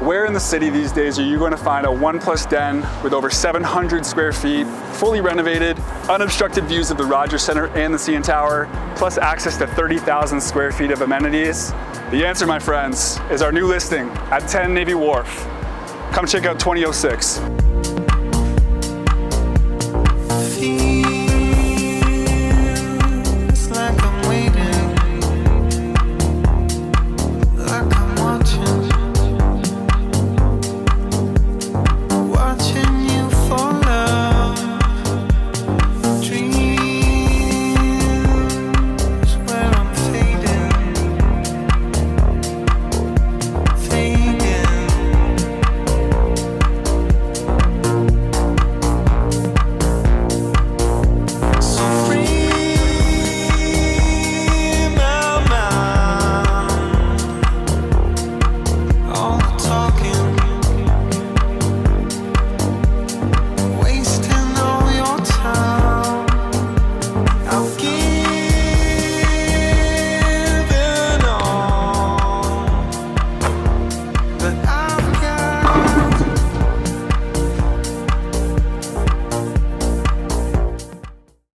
Where in the city these days are you going to find a 1+ den with over 700 square feet, fully renovated, unobstructed views of the Rogers Center and the CN Tower, plus access to 30,000 square feet of amenities? The answer, my friends, is our new listing at 10 Navy Wharf. Come check out 2006.